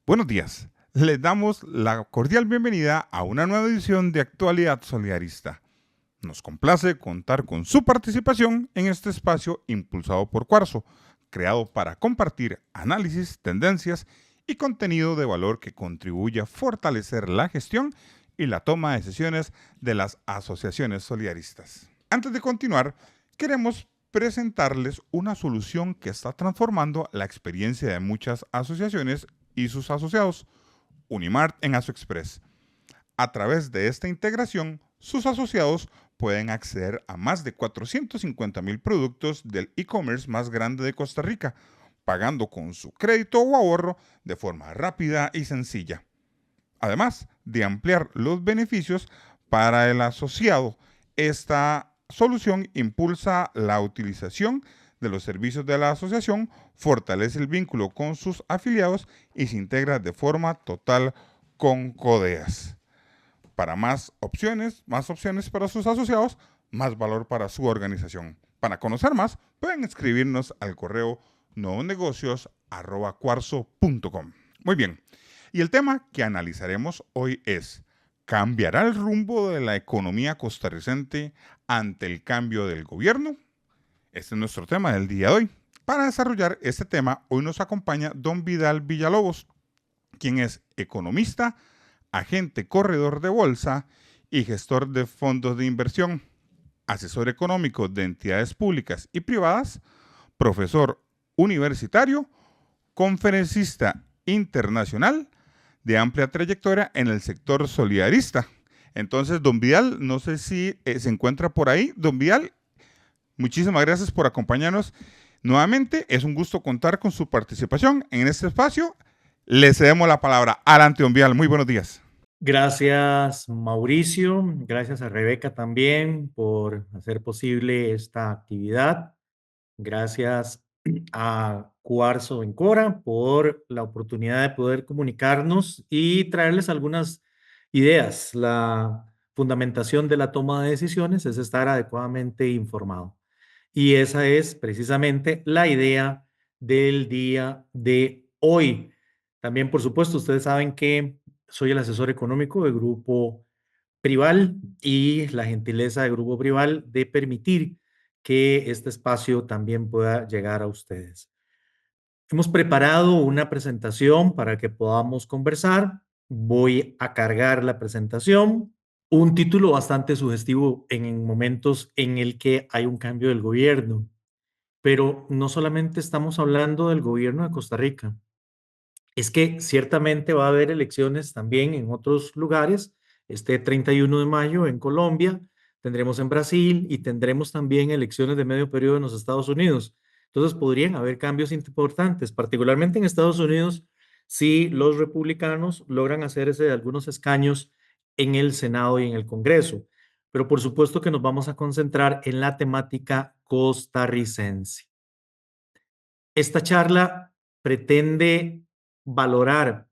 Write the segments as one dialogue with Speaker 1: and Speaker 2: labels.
Speaker 1: Buenos días. Les damos la cordial bienvenida a una nueva edición de Actualidad Solidarista. Nos complace contar con su participación en este espacio impulsado por Cuarzo, creado para compartir análisis, tendencias y contenido de valor que contribuye a fortalecer la gestión y la toma de decisiones de las asociaciones solidaristas. Antes de continuar, queremos presentarles una solución que está transformando la experiencia de muchas asociaciones y sus asociados, Unimart en AsoExpress. A través de esta integración, sus asociados pueden acceder a más de 450,000 productos del e-commerce más grande de Costa Rica, pagando con su crédito o ahorro de forma rápida y sencilla. Además de ampliar los beneficios para el asociado, esta solución impulsa la utilización de los servicios de la asociación, fortalece el vínculo con sus afiliados y se integra de forma total con Codeas. Para más opciones para sus asociados, más valor para su organización. Para conocer más, pueden escribirnos al correo nuevonegocios@cuarzo.com. Muy bien, y el tema que analizaremos hoy es: ¿cambiará el rumbo de la economía costarricense ante el cambio del gobierno? Este es nuestro tema del día de hoy. Para desarrollar este tema, hoy nos acompaña don Vidal Villalobos, quien es economista, agente corredor de bolsa y gestor de fondos de inversión, asesor económico de entidades públicas y privadas, profesor universitario, conferencista internacional de amplia trayectoria en el sector solidarista. Entonces, don Vidal, no sé si se encuentra por ahí. Don Vidal, muchísimas gracias por acompañarnos nuevamente. Es un gusto contar con su participación en este espacio. Le cedemos la palabra. Adelante, don Vidal. Muy buenos días.
Speaker 2: Gracias, Mauricio. Gracias a Rebeca también por hacer posible esta actividad. Gracias a Cuarzo Encora por la oportunidad de poder comunicarnos y traerles algunas ideas. La fundamentación de la toma de decisiones es estar adecuadamente informado. Y esa es precisamente la idea del día de hoy. También, por supuesto, ustedes saben que soy el asesor económico de Grupo Prival y la gentileza de Grupo Prival de permitir que este espacio también pueda llegar a ustedes. Hemos preparado una presentación para que podamos conversar. Voy a cargar la presentación. Un título bastante sugestivo en momentos en el que hay un cambio del gobierno, pero no solamente estamos hablando del gobierno de Costa Rica, es que ciertamente va a haber elecciones también en otros lugares. Este 31 de mayo en Colombia, tendremos en Brasil y tendremos también elecciones de medio periodo en los Estados Unidos. Entonces podrían haber cambios importantes, particularmente en Estados Unidos, si los republicanos logran hacerse de algunos escaños en el Senado y en el Congreso. Pero por supuesto que nos vamos a concentrar en la temática costarricense. Esta charla pretende valorar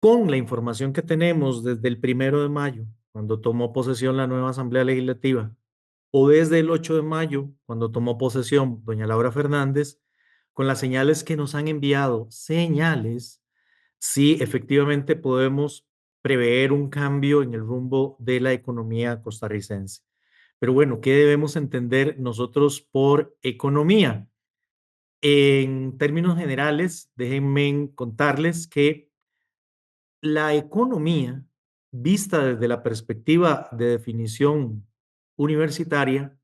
Speaker 2: con la información que tenemos desde el 1 de mayo, cuando tomó posesión la nueva Asamblea Legislativa, o desde el 8 de mayo, cuando tomó posesión doña Laura Fernández, con las señales que nos han enviado, señales, si efectivamente podemos prever un cambio en el rumbo de la economía costarricense. Pero bueno, ¿qué debemos entender nosotros por economía? En términos generales, déjenme contarles que la economía, vista desde la perspectiva de definición universitaria,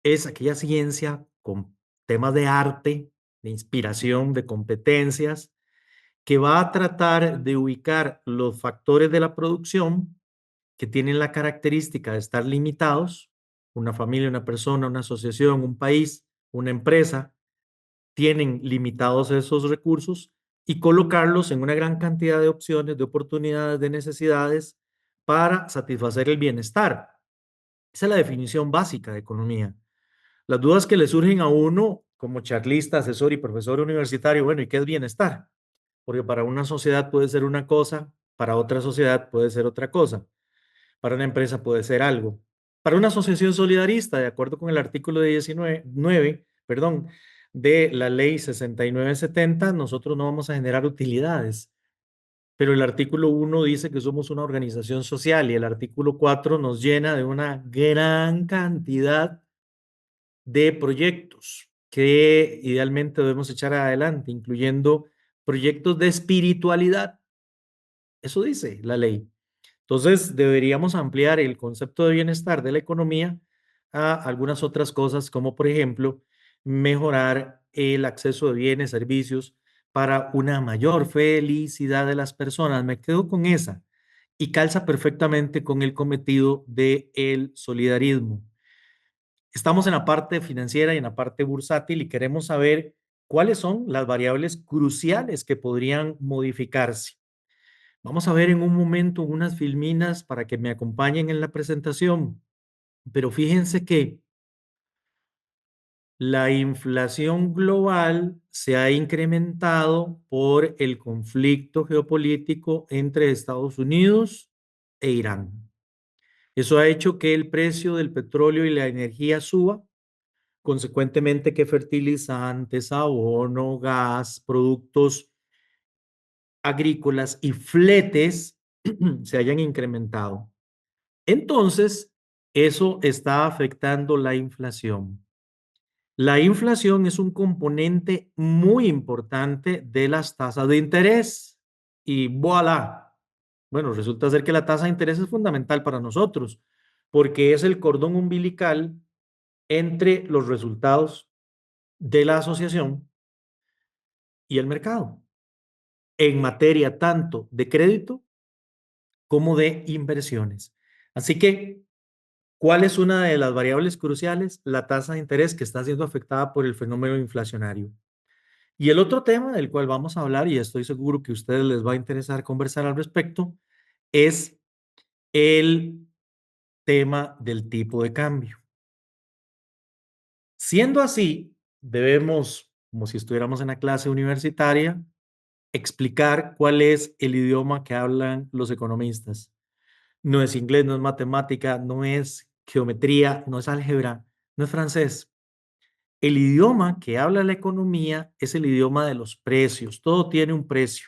Speaker 2: es aquella ciencia con temas de arte, de inspiración, de competencias, que va a tratar de ubicar los factores de la producción que tienen la característica de estar limitados. Una familia, una persona, una asociación, un país, una empresa, tienen limitados esos recursos y colocarlos en una gran cantidad de opciones, de oportunidades, de necesidades para satisfacer el bienestar. Esa es la definición básica de economía. Las dudas que le surgen a uno como charlista, asesor y profesor universitario, bueno, ¿y qué es bienestar? Porque para una sociedad puede ser una cosa, para otra sociedad puede ser otra cosa, para una empresa puede ser algo. Para una asociación solidarista, de acuerdo con el artículo 19, perdón, de la ley 6970, nosotros no vamos a generar utilidades, pero el artículo 1 dice que somos una organización social y el artículo 4 nos llena de una gran cantidad de proyectos que idealmente debemos echar adelante, incluyendo proyectos de espiritualidad. Eso dice la ley. Entonces, deberíamos ampliar el concepto de bienestar de la economía a algunas otras cosas, como por ejemplo, mejorar el acceso de bienes, servicios para una mayor felicidad de las personas. Me quedo con esa y calza perfectamente con el cometido del solidarismo. Estamos en la parte financiera y en la parte bursátil y queremos saber cuáles son las variables cruciales que podrían modificarse. Vamos a ver en un momento unas filminas para que me acompañen en la presentación, pero fíjense que la inflación global se ha incrementado por el conflicto geopolítico entre Estados Unidos e Irán. Eso ha hecho que el precio del petróleo y la energía suba, consecuentemente que fertilizantes, abono, gas, productos agrícolas y fletes se hayan incrementado. Entonces, eso está afectando la inflación. La inflación es un componente muy importante de las tasas de interés. Y voilà. Bueno, resulta ser que la tasa de interés es fundamental para nosotros, porque es el cordón umbilical entre los resultados de la asociación y el mercado, en materia tanto de crédito como de inversiones. Así que, ¿cuál es una de las variables cruciales? La tasa de interés que está siendo afectada por el fenómeno inflacionario. Y el otro tema del cual vamos a hablar, y estoy seguro que a ustedes les va a interesar conversar al respecto, es el tema del tipo de cambio. Siendo así, debemos, como si estuviéramos en la clase universitaria, explicar cuál es el idioma que hablan los economistas. No es inglés, no es matemática, no es geometría, no es álgebra, no es francés. El idioma que habla la economía es el idioma de los precios. Todo tiene un precio,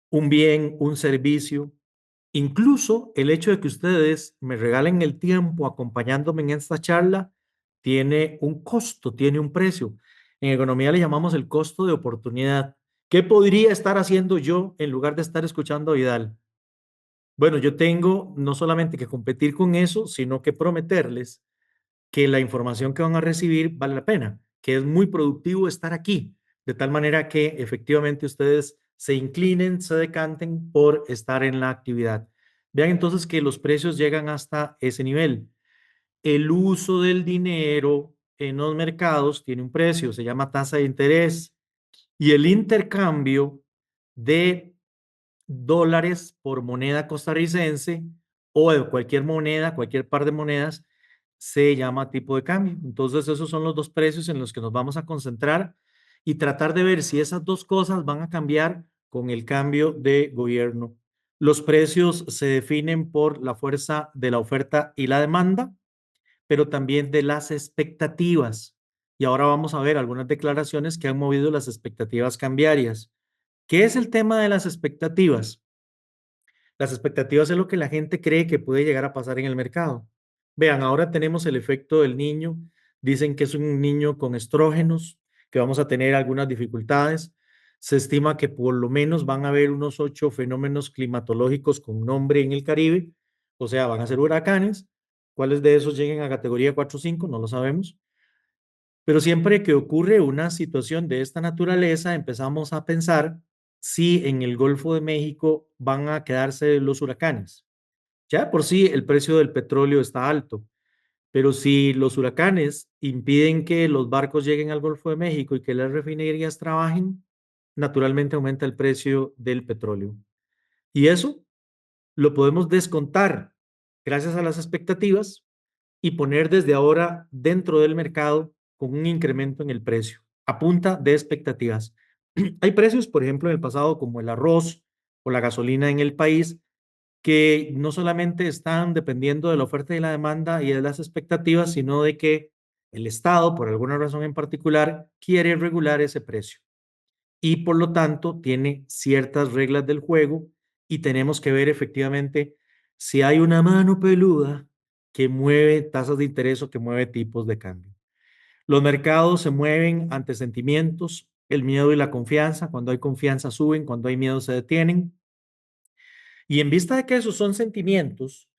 Speaker 2: un bien, un servicio. Incluso el hecho de que ustedes me regalen el tiempo acompañándome en esta charla tiene un costo, tiene un precio. En economía le llamamos el costo de oportunidad. ¿Qué podría estar haciendo yo en lugar de estar escuchando a Vidal? Bueno, yo tengo no solamente que competir con eso, sino que prometerles que la información que van a recibir vale la pena, que es muy productivo estar aquí, de tal manera que efectivamente ustedes se inclinen, se decanten por estar en la actividad. Vean entonces que los precios llegan hasta ese nivel. El uso del dinero en los mercados tiene un precio, se llama tasa de interés, y el intercambio de dólares por moneda costarricense o de cualquier moneda, cualquier par de monedas, se llama tipo de cambio. Entonces, esos son los dos precios en los que nos vamos a concentrar y tratar de ver si esas dos cosas van a cambiar con el cambio de gobierno. Los precios se definen por la fuerza de la oferta y la demanda, pero también de las expectativas. Y ahora vamos a ver algunas declaraciones que han movido las expectativas cambiarias. ¿Qué es el tema de las expectativas? Las expectativas es lo que la gente cree que puede llegar a pasar en el mercado. Vean, ahora tenemos el efecto del niño. Dicen que es un niño con estrógenos, que vamos a tener algunas dificultades. Se estima que por lo menos van a haber unos 8 fenómenos climatológicos con nombre en el Caribe, o sea, van a ser huracanes. ¿Cuáles de esos lleguen a categoría 4 o 5? No lo sabemos. Pero siempre que ocurre una situación de esta naturaleza, empezamos a pensar si en el Golfo de México van a quedarse los huracanes. Ya por sí el precio del petróleo está alto, pero si los huracanes impiden que los barcos lleguen al Golfo de México y que las refinerías trabajen, naturalmente aumenta el precio del petróleo. Y eso lo podemos descontar gracias a las expectativas y poner desde ahora dentro del mercado con un incremento en el precio, a punta de expectativas. Hay precios, por ejemplo, en el pasado, como el arroz o la gasolina en el país, que no solamente están dependiendo de la oferta y la demanda y de las expectativas, sino de que el Estado, por alguna razón en particular, quiere regular ese precio. y por lo tanto tiene ciertas reglas del juego y tenemos que ver efectivamente si hay una mano peluda que mueve tasas de interés o que mueve tipos de cambio. Los mercados se mueven ante sentimientos, el miedo y la confianza. Cuando hay confianza suben, cuando hay miedo se detienen. Y en vista de que esos son sentimientos,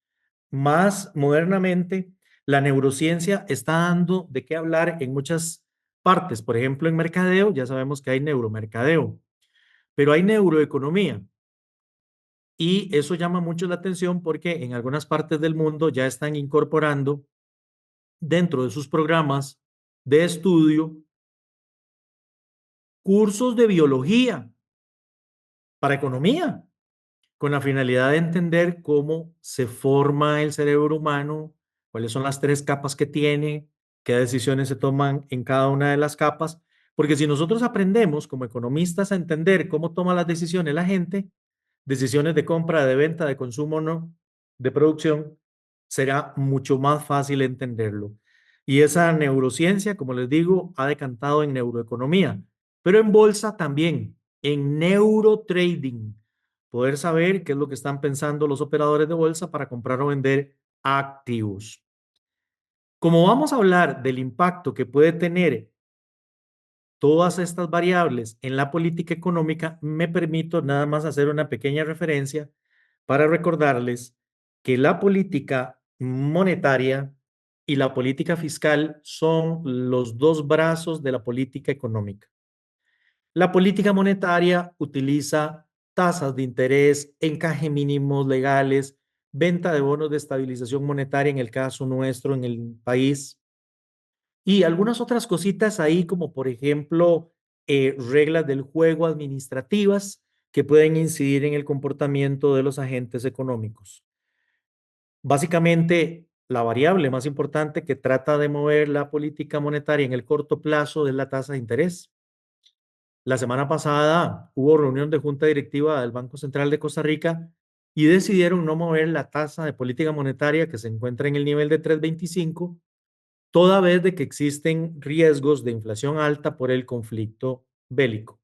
Speaker 2: más modernamente, la neurociencia está dando de qué hablar en muchas partes. Por ejemplo, en mercadeo, ya sabemos que hay neuromercadeo, pero hay neuroeconomía. Y eso llama mucho la atención porque en algunas partes del mundo ya están incorporando dentro de sus programas de estudio cursos de biología para economía, con la finalidad de entender cómo se forma el cerebro humano, cuáles son las tres capas que tiene, qué decisiones se toman en cada una de las capas, porque si nosotros aprendemos como economistas a entender cómo toma las decisiones la gente, decisiones de compra, de venta, de consumo, no, de producción, será mucho más fácil entenderlo. Y esa neurociencia, como les digo, ha decantado en neuroeconomía, pero en bolsa también, en neurotrading, poder saber qué es lo que están pensando los operadores de bolsa para comprar o vender activos. Como vamos a hablar del impacto que puede tener todas estas variables en la política económica, me permito nada más hacer una pequeña referencia para recordarles que la política monetaria y la política fiscal son los dos brazos de la política económica. La política monetaria utiliza tasas de interés, encaje mínimos legales, venta de bonos de estabilización monetaria en el caso nuestro en el país y algunas otras cositas ahí como por ejemplo reglas del juego administrativas que pueden incidir en el comportamiento de los agentes económicos. Básicamente, la variable más importante que trata de mover la política monetaria en el corto plazo es la tasa de interés. La semana pasada hubo reunión de junta directiva del Banco Central de Costa Rica y decidieron no mover la tasa de política monetaria que se encuentra en el nivel de 3.25, toda vez de que existen riesgos de inflación alta por el conflicto bélico.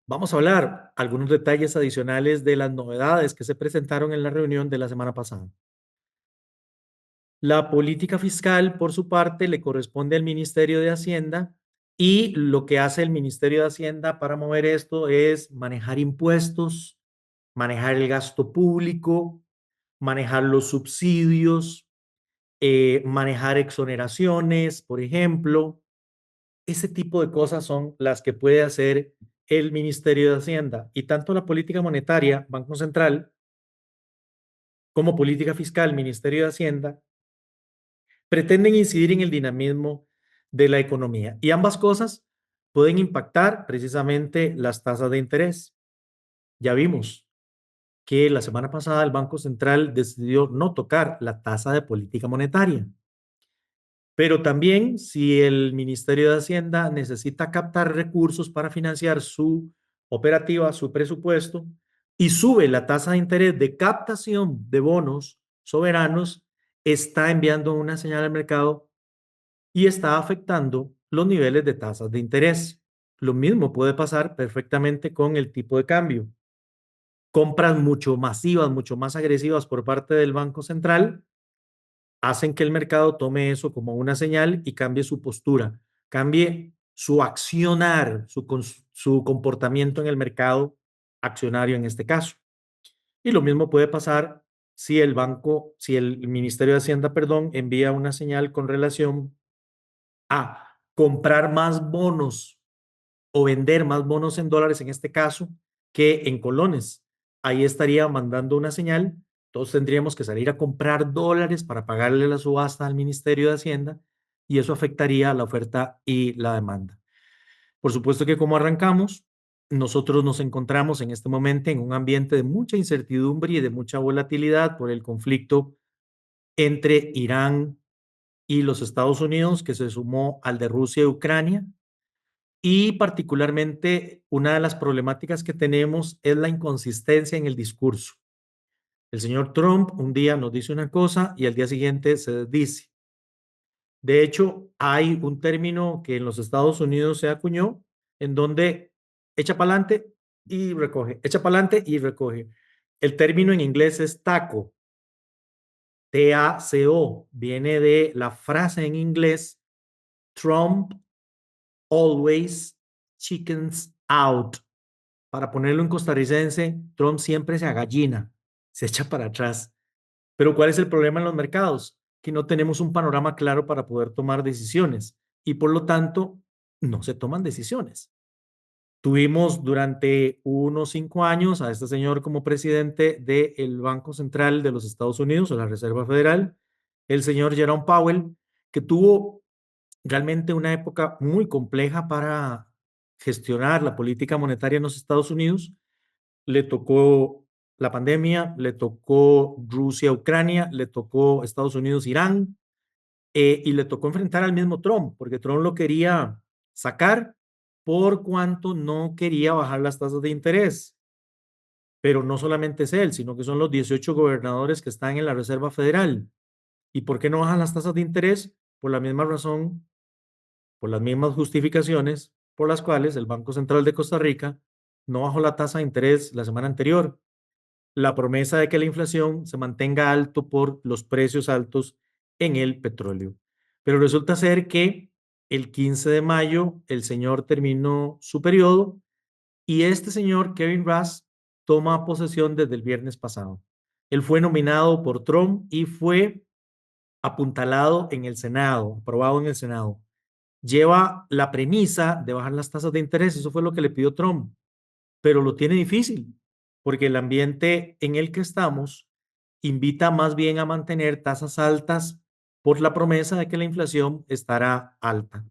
Speaker 2: Vamos a hablar algunos detalles adicionales de las novedades que se presentaron en la reunión de la semana pasada. La política fiscal, por su parte, le corresponde al Ministerio de Hacienda y lo que hace el Ministerio de Hacienda para mover esto es manejar impuestos, manejar el gasto público, manejar los subsidios, manejar exoneraciones, por ejemplo. Ese tipo de cosas son las que puede hacer el Ministerio de Hacienda y tanto la política monetaria, Banco Central, como política fiscal, Ministerio de Hacienda, pretenden incidir en el dinamismo de la economía. Y ambas cosas pueden impactar precisamente las tasas de interés. Ya vimos que la semana pasada el Banco Central decidió no tocar la tasa de política monetaria. Pero también si el Ministerio de Hacienda necesita captar recursos para financiar su operativa, su presupuesto, y sube la tasa de interés de captación de bonos soberanos, está enviando una señal al mercado y está afectando los niveles de tasas de interés. Lo mismo puede pasar perfectamente con el tipo de cambio. Compras mucho masivas, mucho más agresivas por parte del Banco Central hacen que el mercado tome eso como una señal y cambie su postura, cambie su accionar, su comportamiento en el mercado accionario en este caso. Y lo mismo puede pasar si el banco, si el Ministerio de Hacienda, perdón, envía una señal con relación a comprar más bonos o vender más bonos en dólares en este caso que en colones. Ahí estaría mandando una señal. Todos tendríamos que salir a comprar dólares para pagarle la subasta al Ministerio de Hacienda y eso afectaría la oferta y la demanda. Por supuesto que como arrancamos, nosotros nos encontramos en este momento en un ambiente de mucha incertidumbre y de mucha volatilidad por el conflicto entre Irán y los Estados Unidos, que se sumó al de Rusia y Ucrania. Y particularmente, una de las problemáticas que tenemos es la inconsistencia en el discurso. El señor Trump un día nos dice una cosa y al día siguiente se desdice. De hecho, hay un término que en los Estados Unidos se acuñó en donde echa para adelante y recoge, echa para adelante y recoge. El término en inglés es taco, TACO, viene de la frase en inglés Trump always chickens out. Para ponerlo en costarricense, Trump siempre se agallina, se echa para atrás. Pero ¿cuál es el problema en los mercados? Que no tenemos un panorama claro para poder tomar decisiones y por lo tanto no se toman decisiones. Tuvimos durante unos 5 años a este señor como presidente del Banco Central de los Estados Unidos, o la Reserva Federal, el señor Jerome Powell, que tuvo realmente una época muy compleja para gestionar la política monetaria en los Estados Unidos. Le tocó la pandemia, le tocó Rusia, Ucrania, le tocó Estados Unidos, Irán, y le tocó enfrentar al mismo Trump, porque Trump lo quería sacar por cuanto no quería bajar las tasas de interés. Pero no solamente es él, sino que son los 18 gobernadores que están en la Reserva Federal. ¿Y por qué no bajan las tasas de interés? Por la misma razón, por las mismas justificaciones por las cuales el Banco Central de Costa Rica no bajó la tasa de interés la semana anterior. La promesa de que la inflación se mantenga alto por los precios altos en el petróleo. Pero resulta ser que el 15 de mayo el señor terminó su periodo y este señor, Kevin Rudd, toma posesión desde el viernes pasado. Él fue nominado por Trump y fue apuntalado en el Senado, aprobado en el Senado. Lleva la premisa de bajar las tasas de interés, eso fue lo que le pidió Trump, pero lo tiene difícil, porque el ambiente en el que estamos invita más bien a mantener tasas altas por la promesa de que la inflación estará alta.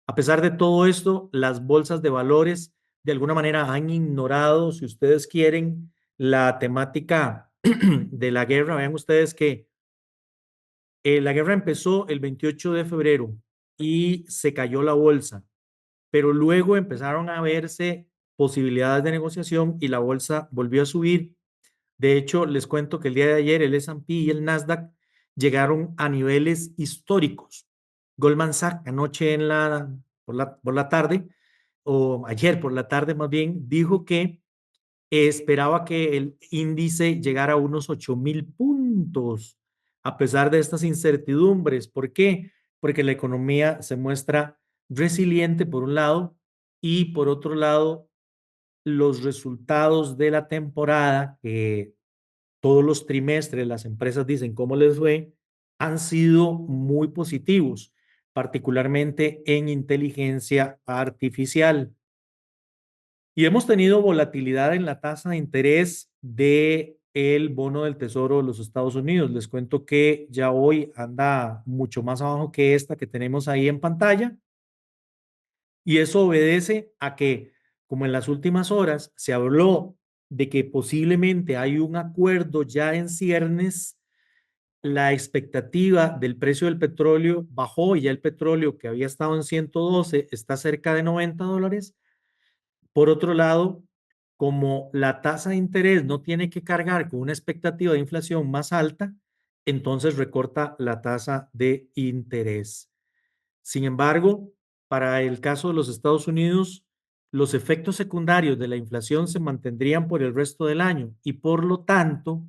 Speaker 2: A pesar de todo esto, las bolsas de valores de alguna manera han ignorado, si ustedes quieren, la temática de la guerra. Vean ustedes que la guerra empezó el 28 de febrero y se cayó la bolsa, pero luego empezaron a verse posibilidades de negociación y la bolsa volvió a subir. De hecho, les cuento que el día de ayer el S&P y el Nasdaq llegaron a niveles históricos. Goldman Sachs anoche por la tarde, o ayer por la tarde más bien, dijo que esperaba que el índice llegara a unos 8.000 puntos, a pesar de estas incertidumbres. ¿Por qué? Porque la economía se muestra resiliente por un lado y por otro lado, los resultados de la temporada, que todos los trimestres las empresas dicen cómo les fue, han sido muy positivos, particularmente en inteligencia artificial. Y hemos tenido volatilidad en la tasa de interés de el bono del Tesoro de los Estados Unidos. Les cuento que ya hoy anda mucho más abajo que esta que tenemos ahí en pantalla. Y eso obedece a que, como en las últimas horas se habló de que posiblemente hay un acuerdo ya en ciernes, la expectativa del precio del petróleo bajó y ya el petróleo que había estado en 112 está cerca de $90. Por otro lado, como la tasa de interés no tiene que cargar con una expectativa de inflación más alta, entonces recorta la tasa de interés. Sin embargo, para el caso de los Estados Unidos, los efectos secundarios de la inflación se mantendrían por el resto del año y por lo tanto,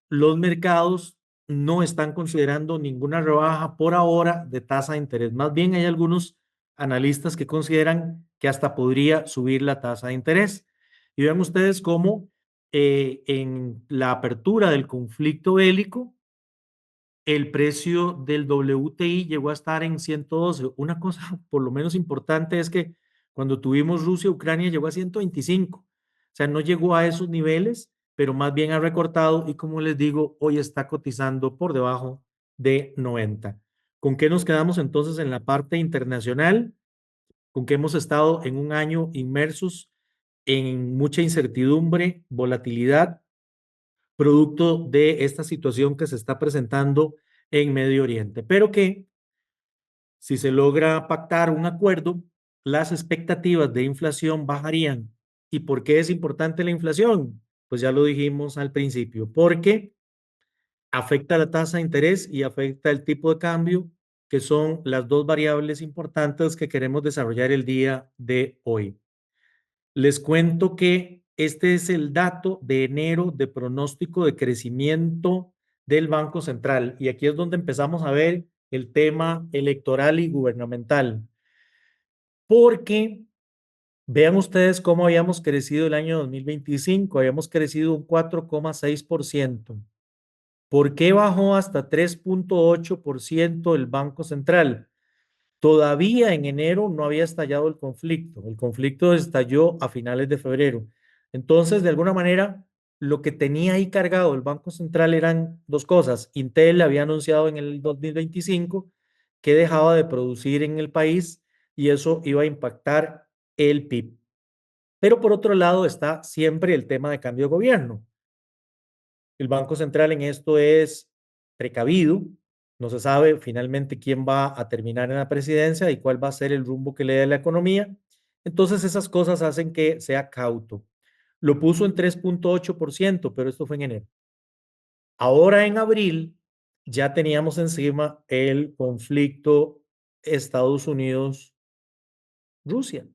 Speaker 2: los mercados no están considerando ninguna rebaja por ahora de tasa de interés. Más bien hay algunos analistas que consideran que hasta podría subir la tasa de interés. Y vean ustedes cómo en la apertura del conflicto bélico, el precio del WTI llegó a estar en 112. Una cosa por lo menos importante es que cuando tuvimos Rusia-Ucrania llegó a 125. O sea, no llegó a esos niveles, pero más bien ha recortado y como les digo, hoy está cotizando por debajo de 90. ¿Con qué nos quedamos entonces en la parte internacional? Con que hemos estado en un año inmersos en mucha incertidumbre, volatilidad, producto de esta situación que se está presentando en Medio Oriente, pero que si se logra pactar un acuerdo, las expectativas de inflación bajarían. ¿Y por qué es importante la inflación? Pues ya lo dijimos al principio, porque afecta la tasa de interés y afecta el tipo de cambio que son las dos variables importantes que queremos desarrollar el día de hoy. Les cuento que este es el dato de enero de pronóstico de crecimiento del Banco Central. Y aquí es donde empezamos a ver el tema electoral y gubernamental. Porque vean ustedes cómo habíamos crecido el año 2025. Habíamos crecido un 4,6%. ¿Por qué bajó hasta 3,8% el Banco Central? Todavía en enero no había estallado el conflicto. El conflicto estalló a finales de febrero. Entonces, de alguna manera, lo que tenía ahí cargado el Banco Central eran dos cosas. Intel había anunciado en el 2025 que dejaba de producir en el país y eso iba a impactar el PIB. Pero por otro lado está siempre el tema de cambio de gobierno. El Banco Central en esto es precavido, no se sabe finalmente quién va a terminar en la presidencia y cuál va a ser el rumbo que le dé la economía. Entonces esas cosas hacen que sea cauto. Lo puso en 3,8%, pero esto fue en enero. Ahora en abril ya teníamos encima el conflicto Estados Unidos-Rusia,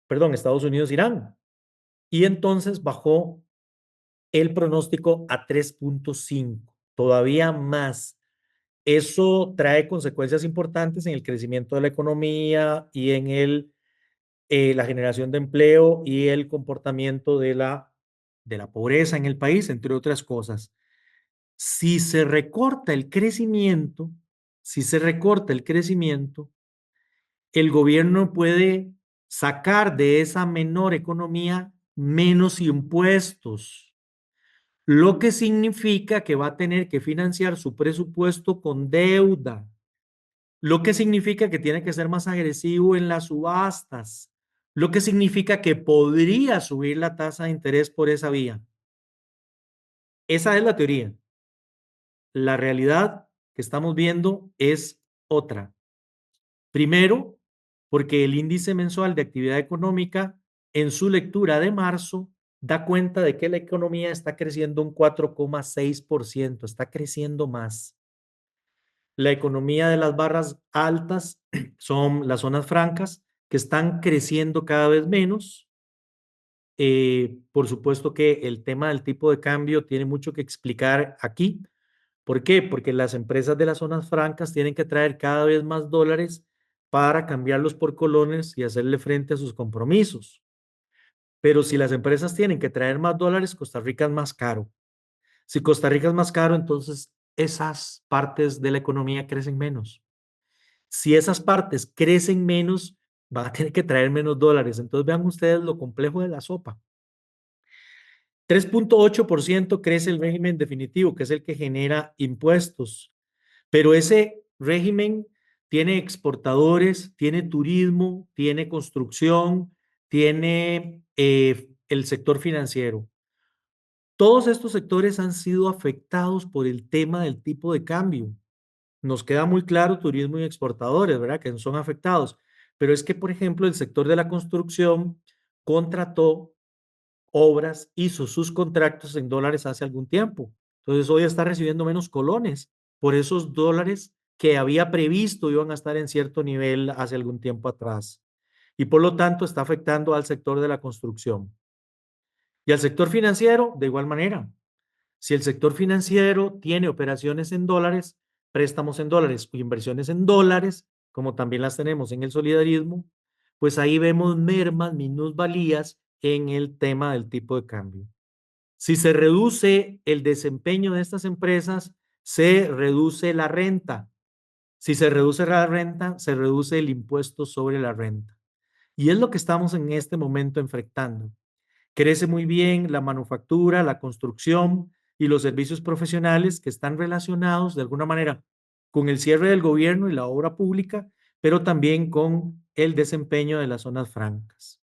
Speaker 2: perdón, Estados Unidos-Irán. Y entonces bajó el pronóstico a 3,5, todavía más. Eso trae consecuencias importantes en el crecimiento de la economía y en la generación de empleo y el comportamiento de la pobreza en el país, entre otras cosas. Si se recorta el crecimiento, si se recorta el crecimiento, el gobierno puede sacar de esa menor economía menos impuestos, lo que significa que va a tener que financiar su presupuesto con deuda, lo que significa que tiene que ser más agresivo en las subastas, lo que significa que podría subir la tasa de interés por esa vía. Esa es la teoría. La realidad que estamos viendo es otra. Primero, porque el índice mensual de actividad económica en su lectura de marzo da cuenta de que la economía está creciendo un 4,6%, está creciendo más. La economía de las barras altas son las zonas francas que están creciendo cada vez menos. Por supuesto que el tema del tipo de cambio tiene mucho que explicar aquí. ¿Por qué? Porque las empresas de las zonas francas tienen que traer cada vez más dólares para cambiarlos por colones y hacerle frente a sus compromisos. Pero si las empresas tienen que traer más dólares, Costa Rica es más caro. Si Costa Rica es más caro, entonces esas partes de la economía crecen menos. Si esas partes crecen menos, van a tener que traer menos dólares. Entonces vean ustedes lo complejo de la sopa. 3,8% crece el régimen definitivo, que es el que genera impuestos. Pero ese régimen tiene exportadores, tiene turismo, tiene construcción, tiene el sector financiero. Todos estos sectores han sido afectados por el tema del tipo de cambio. Nos queda muy claro turismo y exportadores, ¿verdad? Que son afectados. Pero es que, por ejemplo, el sector de la construcción contrató obras, hizo sus contratos en dólares hace algún tiempo. Entonces hoy está recibiendo menos colones por esos dólares que había previsto iban a estar en cierto nivel hace algún tiempo atrás. Y por lo tanto está afectando al sector de la construcción. Y al sector financiero, de igual manera. Si el sector financiero tiene operaciones en dólares, préstamos en dólares o inversiones en dólares, como también las tenemos en el solidarismo, pues ahí vemos mermas, minusvalías en el tema del tipo de cambio. Si se reduce el desempeño de estas empresas, se reduce la renta. Si se reduce la renta, se reduce el impuesto sobre la renta. Y es lo que estamos en este momento enfrentando. Crece muy bien la manufactura, la construcción y los servicios profesionales que están relacionados de alguna manera con el cierre del gobierno y la obra pública, pero también con el desempeño de las zonas francas.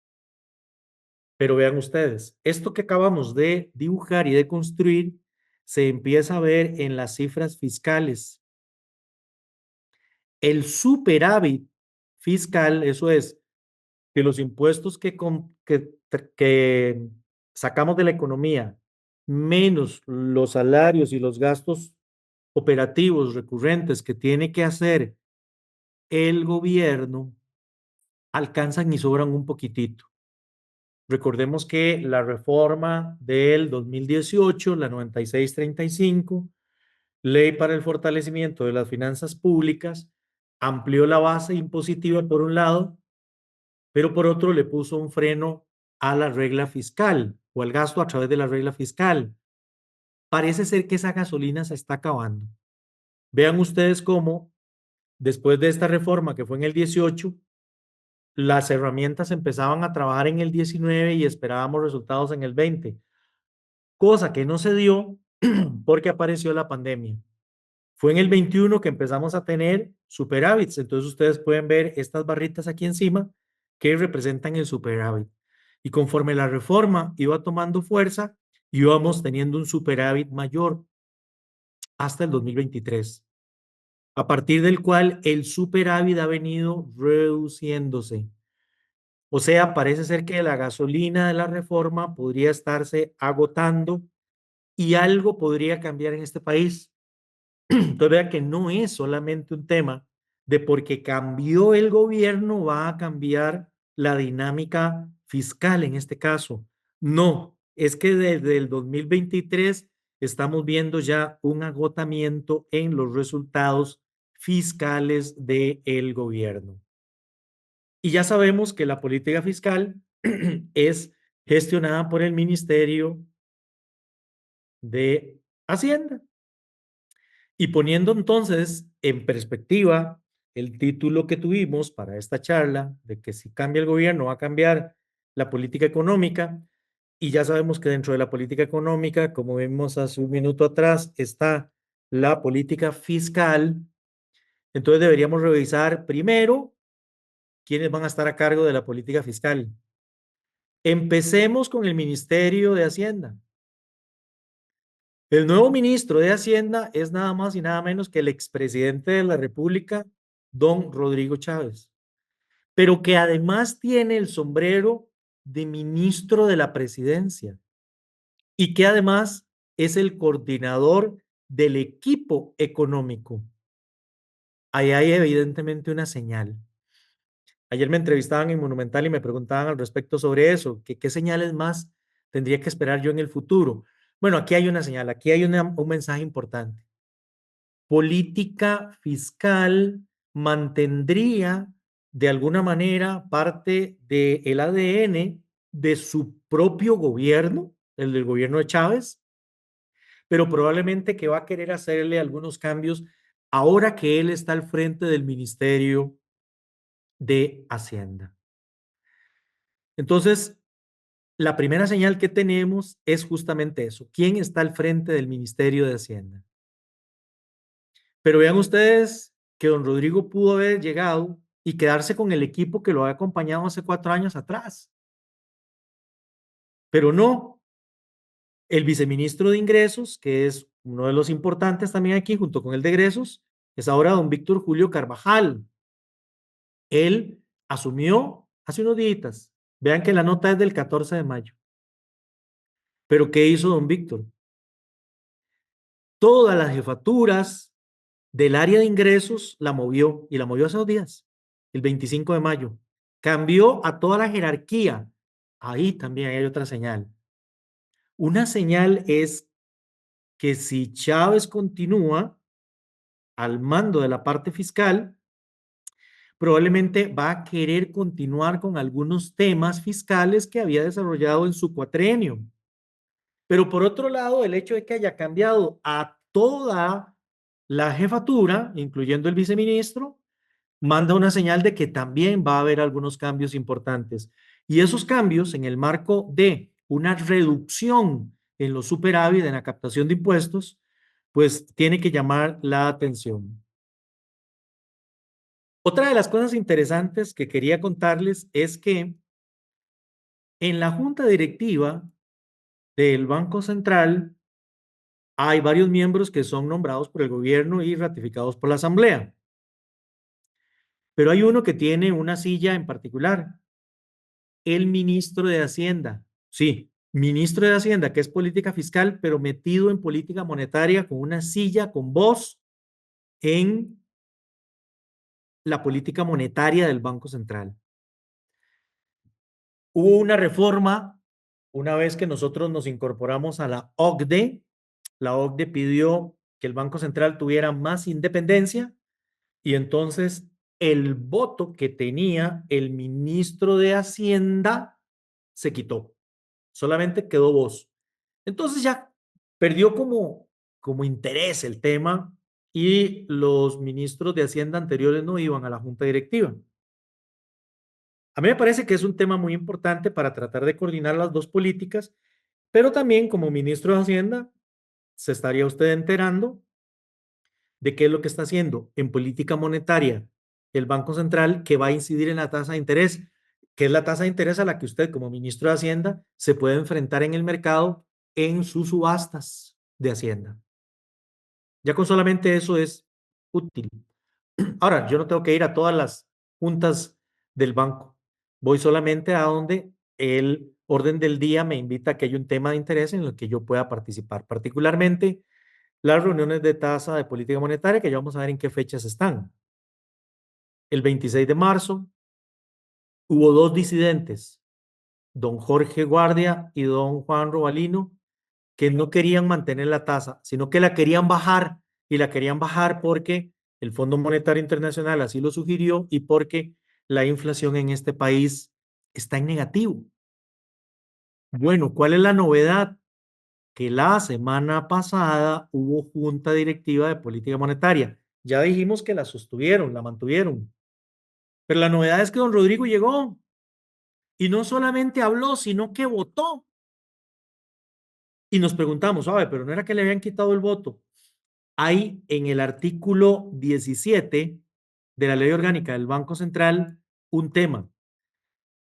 Speaker 2: Pero vean ustedes, esto que acabamos de dibujar y de construir se empieza a ver en las cifras fiscales. El superávit fiscal, eso es, que los impuestos que sacamos de la economía, menos los salarios y los gastos operativos recurrentes que tiene que hacer el gobierno alcanzan y sobran un poquitito. Recordemos que la reforma del 2018, la 9635, Ley para el Fortalecimiento de las Finanzas Públicas, amplió la base impositiva por un lado, pero por otro le puso un freno a la regla fiscal o al gasto a través de la regla fiscal. Parece ser que esa gasolina se está acabando. Vean ustedes cómo después de esta reforma que fue en el 18, las herramientas empezaban a trabajar en el 19 y esperábamos resultados en el 20, cosa que no se dio porque apareció la pandemia. Fue en el 21 que empezamos a tener superávits. Entonces ustedes pueden ver estas barritas aquí encima que representan el superávit. Y conforme la reforma iba tomando fuerza, íbamos teniendo un superávit mayor hasta el 2023, a partir del cual el superávit ha venido reduciéndose. O sea, parece ser que la gasolina de la reforma podría estarse agotando y algo podría cambiar en este país. Entonces vean que no es solamente un tema de porque cambió el gobierno va a cambiar la dinámica fiscal en este caso. No, es que desde el 2023 estamos viendo ya un agotamiento en los resultados fiscales del gobierno. Y ya sabemos que la política fiscal es gestionada por el Ministerio de Hacienda. Y poniendo entonces en perspectiva el título que tuvimos para esta charla, de que si cambia el gobierno va a cambiar la política económica, y ya sabemos que dentro de la política económica, como vimos hace un minuto atrás, está la política fiscal, entonces deberíamos revisar primero quiénes van a estar a cargo de la política fiscal. Empecemos con el Ministerio de Hacienda. El nuevo ministro de Hacienda es nada más y nada menos que el expresidente de la República, don Rodrigo Chávez, pero que además tiene el sombrero de ministro de la presidencia y que además es el coordinador del equipo económico. Ahí hay evidentemente una señal. Ayer me entrevistaban en Monumental y me preguntaban al respecto sobre eso, que qué señales más tendría que esperar yo en el futuro. Bueno, aquí hay una señal, aquí hay un mensaje importante. Política fiscal mantendría de alguna manera parte del ADN de su propio gobierno, el del gobierno de Chávez, pero probablemente que va a querer hacerle algunos cambios ahora que él está al frente del Ministerio de Hacienda. Entonces, la primera señal que tenemos es justamente eso. ¿Quién está al frente del Ministerio de Hacienda? Pero vean ustedes que don Rodrigo pudo haber llegado y quedarse con el equipo que lo ha acompañado hace 4 años atrás. Pero no, el viceministro de Ingresos, que es uno de los importantes también aquí, junto con el de Egresos, es ahora don Víctor Julio Carvajal. Él asumió hace unos días. Vean que la nota es del 14 de mayo. Pero ¿qué hizo don Víctor? Todas las jefaturas del área de ingresos la movió y la movió hace 2 días, el 25 de mayo. Cambió a toda la jerarquía. Ahí también hay otra señal. Una señal es que si Chávez continúa al mando de la parte fiscal, probablemente va a querer continuar con algunos temas fiscales que había desarrollado en su cuatrienio. Pero por otro lado, el hecho de que haya cambiado a toda la jefatura, incluyendo el viceministro, manda una señal de que también va a haber algunos cambios importantes. Y esos cambios, en el marco de una reducción en los superávit, en la captación de impuestos, pues tiene que llamar la atención. Otra de las cosas interesantes que quería contarles es que en la junta directiva del Banco Central hay varios miembros que son nombrados por el gobierno y ratificados por la Asamblea. Pero hay uno que tiene una silla en particular, el ministro de Hacienda. Sí, ministro de Hacienda, que es política fiscal, pero metido en política monetaria con una silla con voz en la política monetaria del Banco Central. Hubo una reforma una vez que nosotros nos incorporamos a la OCDE. La OCDE pidió que el Banco Central tuviera más independencia y entonces el voto que tenía el ministro de Hacienda se quitó. Solamente quedó voz. Entonces ya perdió como interés el tema y los ministros de Hacienda anteriores no iban a la junta directiva. A mí me parece que es un tema muy importante para tratar de coordinar las dos políticas, pero también como ministro de Hacienda se estaría usted enterando de qué es lo que está haciendo en política monetaria el Banco Central que va a incidir en la tasa de interés, que es la tasa de interés a la que usted como ministro de Hacienda se puede enfrentar en el mercado en sus subastas de Hacienda. Ya con solamente eso es útil. Ahora, yo no tengo que ir a todas las juntas del banco. Voy solamente a donde el orden del día me invita a que haya un tema de interés en el que yo pueda participar, particularmente las reuniones de tasa de política monetaria, que ya vamos a ver en qué fechas están. El 26 de marzo hubo dos disidentes, don Jorge Guardia y don Juan Robalino, que no querían mantener la tasa, sino que la querían bajar, y la querían bajar porque el Fondo Monetario Internacional así lo sugirió y porque la inflación en este país está en negativo. Bueno, ¿cuál es la novedad? Que la semana pasada hubo junta directiva de política monetaria. Ya dijimos que la sostuvieron, la mantuvieron. Pero la novedad es que don Rodrigo llegó y no solamente habló, sino que votó. Y nos preguntamos, ¿sabe? Pero no era que le habían quitado el voto. Hay en el artículo 17 de la Ley Orgánica del Banco Central un tema,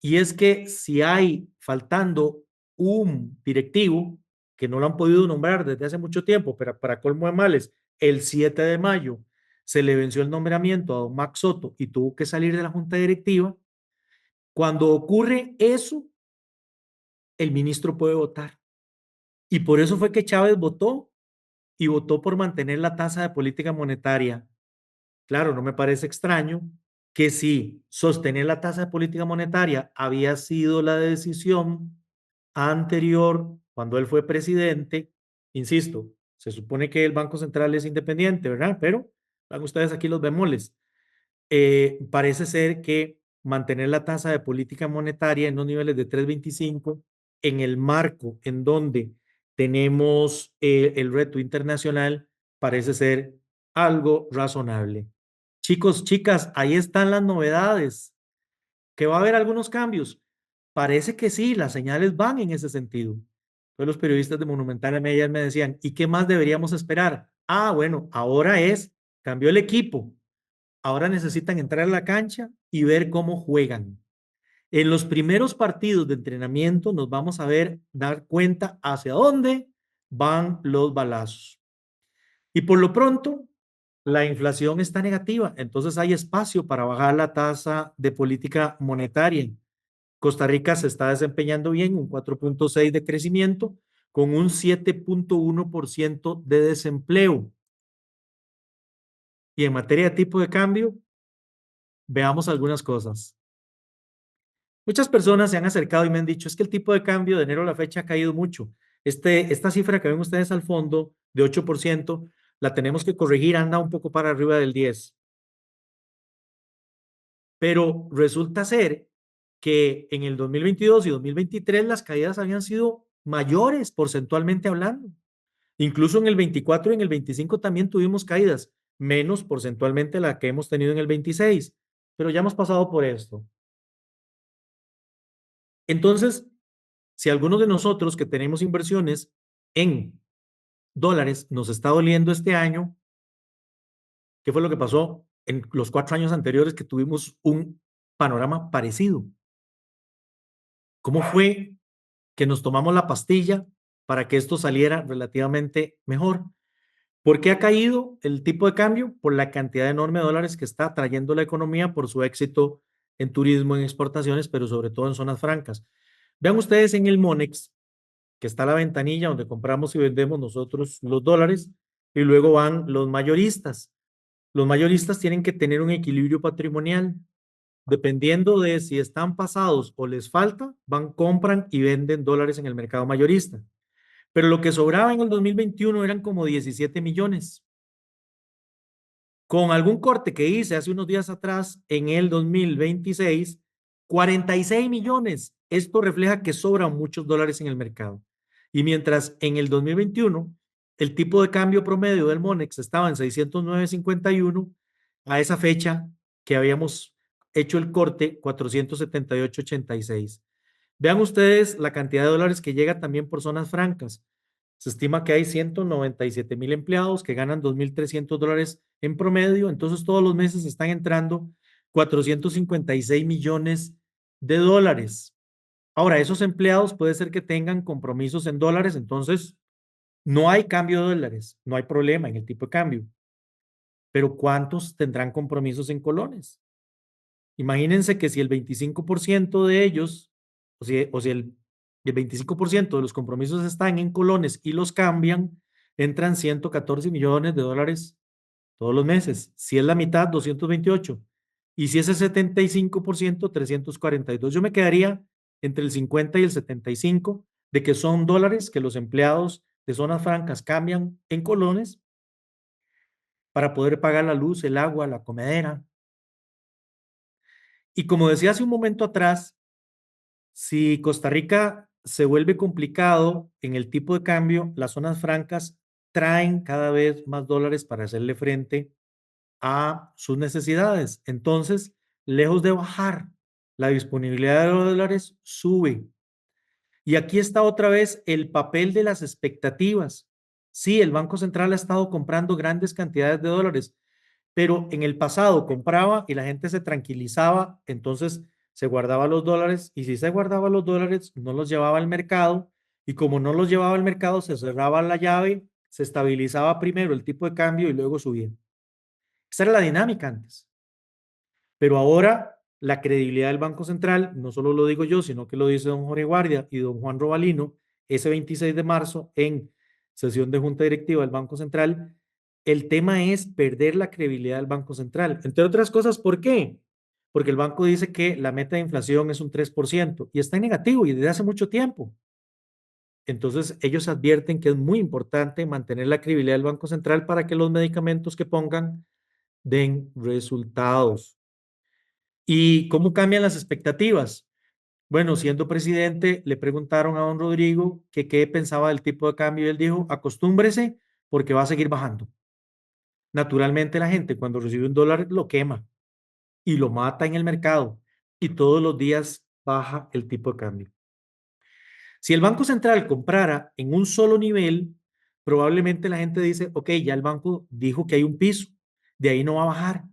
Speaker 2: y es que si hay faltando un directivo que no lo han podido nombrar desde hace mucho tiempo, pero para colmo de males, el 7 de mayo se le venció el nombramiento a don Max Soto y tuvo que salir de la junta directiva. Cuando ocurre eso, el ministro puede votar. Y por eso fue que Chávez votó y votó por mantener la tasa de política monetaria. Claro, no me parece extraño que si sostener la tasa de política monetaria había sido la decisión anterior cuando él fue presidente, insisto, se supone que el Banco Central es independiente, ¿verdad? Pero hagan ustedes aquí los bemoles. Parece ser que mantener la tasa de política monetaria en los niveles de 3.25 en el marco en donde tenemos el reto internacional parece ser algo razonable. Chicos, chicas, ahí están las novedades. ¿Que va a haber algunos cambios? Parece que sí, las señales van en ese sentido. Entonces los periodistas de Monumental Media me decían, ¿y qué más deberíamos esperar? Ah, bueno, ahora cambió el equipo. Ahora necesitan entrar a la cancha y ver cómo juegan. En los primeros partidos de entrenamiento nos vamos a dar cuenta hacia dónde van los balazos. Y por lo pronto, la inflación está negativa, entonces hay espacio para bajar la tasa de política monetaria. Costa Rica se está desempeñando bien, un 4.6 de crecimiento, con un 7.1% de desempleo. Y en materia de tipo de cambio, veamos algunas cosas. Muchas personas se han acercado y me han dicho, es que el tipo de cambio de enero a la fecha ha caído mucho. Esta cifra que ven ustedes al fondo de 8%, la tenemos que corregir, anda un poco para arriba del 10%. Pero resulta ser que en el 2022 y 2023 las caídas habían sido mayores porcentualmente hablando. Incluso en el 24 y en el 25 también tuvimos caídas, menos porcentualmente la que hemos tenido en el 26, pero ya hemos pasado por esto. Entonces, si algunos de nosotros que tenemos inversiones en dólares nos está doliendo este año, ¿qué fue lo que pasó en los 4 años anteriores que tuvimos un panorama parecido? ¿Cómo fue que nos tomamos la pastilla para que esto saliera relativamente mejor? ¿Por qué ha caído el tipo de cambio? Por la cantidad enorme de dólares que está trayendo la economía por su éxito en turismo, en exportaciones, pero sobre todo en zonas francas. Vean ustedes en el Monex, que está la ventanilla donde compramos y vendemos nosotros los dólares, y luego van los mayoristas. los mayoristas tienen que tener un equilibrio patrimonial. Dependiendo de si están pasados o les falta, van, compran y venden dólares en el mercado mayorista. Pero lo que sobraba en el 2021 eran como 17 millones. Con algún corte que hice hace unos días atrás, en el 2026, 46 millones. Esto refleja que sobran muchos dólares en el mercado. Y mientras en el 2021 el tipo de cambio promedio del Monex estaba en 609.51, a esa fecha que habíamos hecho el corte, 478.86. Vean ustedes la cantidad de dólares que llega también por zonas francas. Se estima que hay 197,000 empleados que ganan 2.300 dólares en promedio. Entonces, todos los meses están entrando 456 millones de dólares. Ahora, esos empleados puede ser que tengan compromisos en dólares, entonces no hay cambio de dólares, no hay problema en el tipo de cambio. Pero ¿cuántos tendrán compromisos en colones? Imagínense que si el 25% de ellos, o si el 25% de los compromisos están en colones y los cambian, entran 114 millones de dólares todos los meses. Si es la mitad, 228. Y si es el 75%, 342. Yo me quedaría entre el 50 y el 75 de que son dólares que los empleados de zonas francas cambian en colones para poder pagar la luz, el agua, la comedera. Y como decía hace un momento atrás, si Costa Rica se vuelve complicado en el tipo de cambio, las zonas francas traen cada vez más dólares para hacerle frente a sus necesidades. Entonces, lejos de bajar, la disponibilidad de los dólares sube. Y aquí está otra vez el papel de las expectativas. Sí, el Banco Central ha estado comprando grandes cantidades de dólares, pero en el pasado compraba y la gente se tranquilizaba, entonces se guardaba los dólares y si se guardaba los dólares no los llevaba al mercado y como no los llevaba al mercado se cerraba la llave, se estabilizaba primero el tipo de cambio y luego subía. Esa era la dinámica antes. Pero ahora la credibilidad del Banco Central, no solo lo digo yo, sino que lo dice don Jorge Guardia y don Juan Robalino, ese 26 de marzo en sesión de junta directiva del Banco Central, el tema es perder la credibilidad del Banco Central. Entre otras cosas, ¿por qué? Porque el banco dice que la meta de inflación es un 3% y está en negativo y desde hace mucho tiempo. Entonces, ellos advierten que es muy importante mantener la credibilidad del Banco Central para que los medicamentos que pongan den resultados. ¿Y cómo cambian las expectativas? Bueno, siendo presidente, le preguntaron a don Rodrigo que qué pensaba del tipo de cambio y él dijo, acostúmbrese porque va a seguir bajando. Naturalmente la gente cuando recibe un dólar lo quema y lo mata en el mercado y todos los días baja el tipo de cambio. Si el Banco Central comprara en un solo nivel, probablemente la gente dice, ok, ya el banco dijo que hay un piso, de ahí no va a bajar.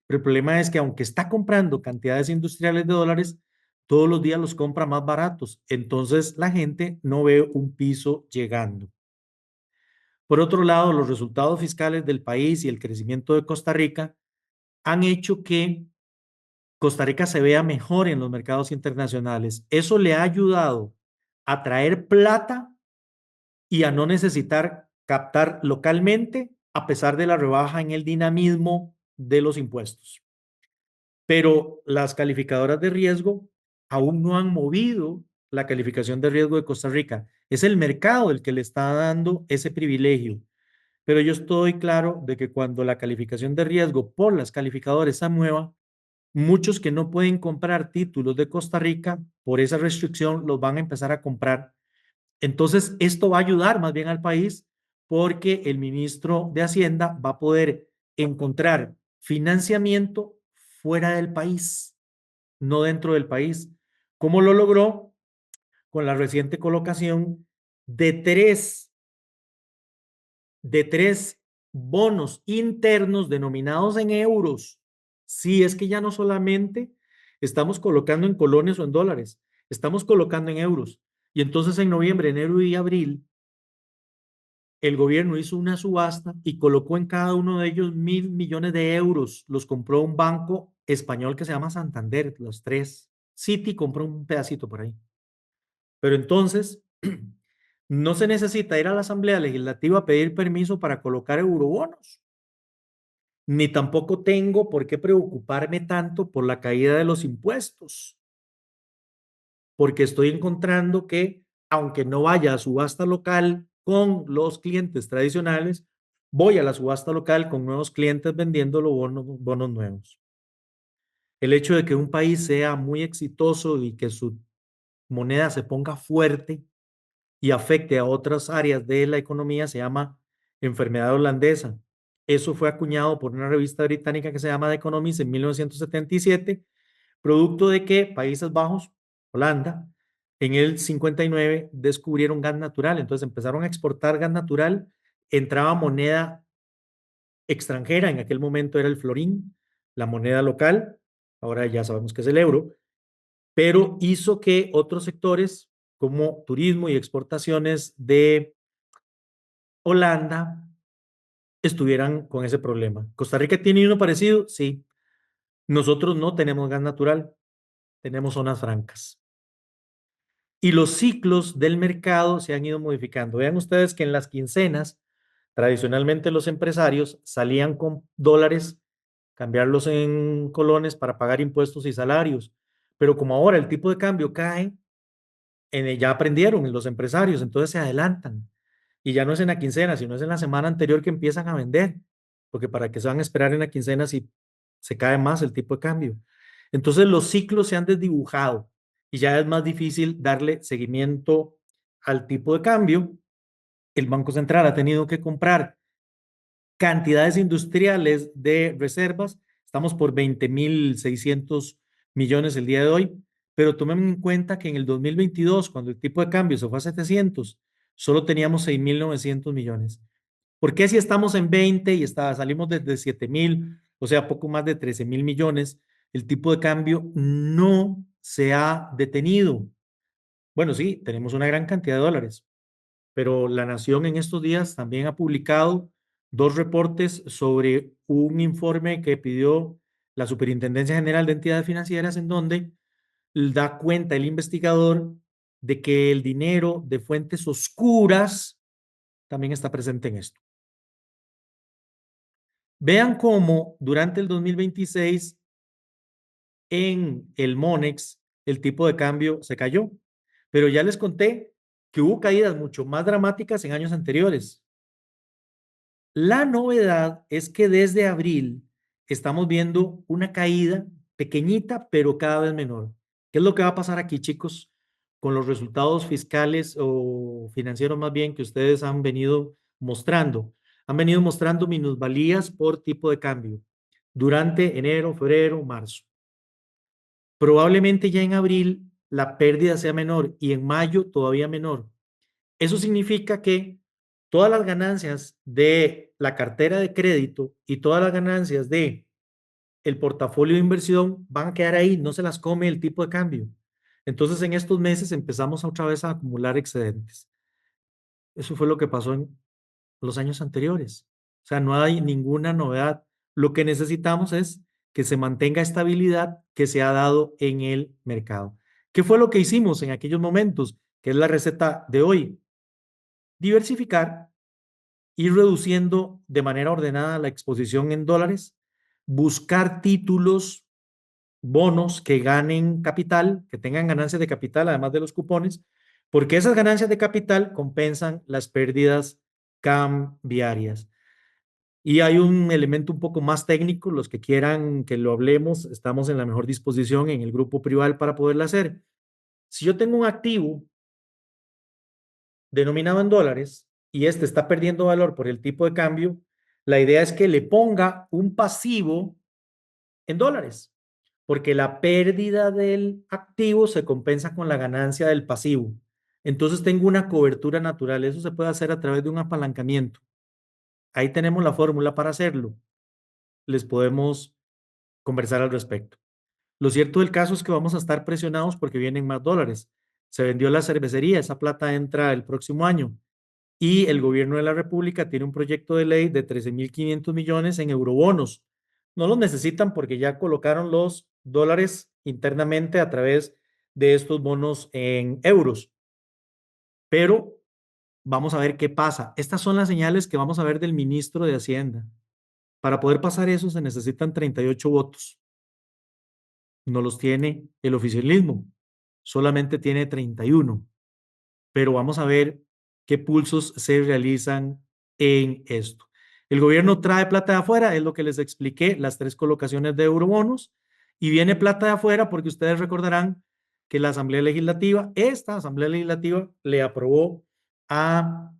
Speaker 2: Pero el problema es que aunque está comprando cantidades industriales de dólares, todos los días los compra más baratos. Entonces la gente no ve un piso llegando. Por otro lado, los resultados fiscales del país y el crecimiento de Costa Rica han hecho que Costa Rica se vea mejor en los mercados internacionales. Eso le ha ayudado a traer plata y a no necesitar captar localmente a pesar de la rebaja en el dinamismo de los impuestos. Pero las calificadoras de riesgo aún no han movido la calificación de riesgo de Costa Rica. Es el mercado el que le está dando ese privilegio. Pero yo estoy claro de que cuando la calificación de riesgo por las calificadoras se mueva, muchos que no pueden comprar títulos de Costa Rica por esa restricción los van a empezar a comprar. Entonces, esto va a ayudar más bien al país porque el ministro de Hacienda va a poder encontrar financiamiento fuera del país, no dentro del país. ¿Cómo lo logró? Con la reciente colocación de tres bonos internos denominados en euros. Sí, es que ya no solamente estamos colocando en colones o en dólares, estamos colocando en euros. Y entonces en noviembre, enero y abril el gobierno hizo una subasta y colocó en cada uno de ellos 1.000 millones de euros. Los compró un banco español que se llama Santander, los tres. Citi compró un pedacito por ahí. Pero entonces, no se necesita ir a la Asamblea Legislativa a pedir permiso para colocar eurobonos. ni tampoco tengo por qué preocuparme tanto por la caída de los impuestos, porque estoy encontrando que, aunque no vaya a subasta local con los clientes tradicionales, voy a la subasta local con nuevos clientes vendiendo los bonos nuevos. El hecho de que un país sea muy exitoso y que su moneda se ponga fuerte y afecte a otras áreas de la economía se llama enfermedad holandesa. Eso fue acuñado por una revista británica que se llama The Economist en 1977, producto de que Países Bajos, Holanda, en el 59 descubrieron gas natural, entonces empezaron a exportar gas natural, entraba moneda extranjera, en aquel momento era el florín, la moneda local, ahora ya sabemos que es el euro, pero hizo que otros sectores como turismo y exportaciones de Holanda estuvieran con ese problema. ¿Costa Rica tiene uno parecido? Sí. Nosotros no tenemos gas natural, tenemos zonas francas. Y los ciclos del mercado se han ido modificando. Vean ustedes que en las quincenas, tradicionalmente los empresarios salían con dólares, cambiarlos en colones para pagar impuestos y salarios. Pero como ahora el tipo de cambio cae, ya aprendieron los empresarios, entonces se adelantan. Y ya no es en la quincena, sino es en la semana anterior que empiezan a vender, porque para qué se van a esperar en la quincena si se cae más el tipo de cambio. Entonces los ciclos se han desdibujado y ya es más difícil darle seguimiento al tipo de cambio. El Banco Central ha tenido que comprar cantidades industriales de reservas. Estamos por 20.600 millones el día de hoy, pero tomen en cuenta que en el 2022, cuando el tipo de cambio se fue a 700, solo teníamos 6.900 millones. ¿Por qué si estamos en 20 y salimos desde 7.000, o sea, poco más de 13.000 millones, el tipo de cambio no se ha detenido? Bueno, sí, tenemos una gran cantidad de dólares, pero La Nación en estos días también ha publicado dos reportes sobre un informe que pidió la Superintendencia General de Entidades Financieras, en donde da cuenta el investigador de que el dinero de fuentes oscuras también está presente en esto. Vean cómo durante el 2026 en el Monex el tipo de cambio se cayó, pero ya les conté que hubo caídas mucho más dramáticas en años anteriores. La novedad es que desde abril estamos viendo una caída pequeñita, pero cada vez menor. ¿Qué es lo que va a pasar aquí, chicos, con los resultados fiscales o financieros más bien que ustedes han venido mostrando? Han venido mostrando minusvalías por tipo de cambio durante enero, febrero, marzo. Probablemente ya en abril la pérdida sea menor y en mayo todavía menor. Eso significa que todas las ganancias de la cartera de crédito y todas las ganancias de el portafolio de inversión van a quedar ahí, no se las come el tipo de cambio. Entonces, en estos meses empezamos otra vez a acumular excedentes. Eso fue lo que pasó en los años anteriores. O sea, no hay ninguna novedad. Lo que necesitamos es que se mantenga estabilidad que se ha dado en el mercado. ¿Qué fue lo que hicimos en aquellos momentos? Que es la receta de hoy. Diversificar, ir reduciendo de manera ordenada la exposición en dólares, buscar títulos, bonos que ganen capital, que tengan ganancias de capital, además de los cupones, porque esas ganancias de capital compensan las pérdidas cambiarias. Y hay un elemento un poco más técnico, los que quieran que lo hablemos, estamos en la mejor disposición en el grupo privado para poderlo hacer. Si yo tengo un activo denominado en dólares y este está perdiendo valor por el tipo de cambio, la idea es que le ponga un pasivo en dólares, porque la pérdida del activo se compensa con la ganancia del pasivo. Entonces tengo una cobertura natural. Eso se puede hacer a través de un apalancamiento. Ahí tenemos la fórmula para hacerlo. Les podemos conversar al respecto. Lo cierto del caso es que vamos a estar presionados porque vienen más dólares. Se vendió la cervecería, esa plata entra el próximo año. Y el gobierno de la República tiene un proyecto de ley de 13.500 millones en eurobonos. No los necesitan porque ya colocaron los dólares internamente a través de estos bonos en euros. Pero vamos a ver qué pasa. Estas son las señales que vamos a ver del ministro de Hacienda. Para poder pasar eso se necesitan 38 votos. No los tiene el oficialismo, solamente tiene 31. Pero vamos a ver qué pulsos se realizan en esto. El gobierno trae plata de afuera, es lo que les expliqué, las 3 colocaciones de eurobonos, y viene plata de afuera porque ustedes recordarán que la Asamblea Legislativa, esta Asamblea Legislativa, le aprobó a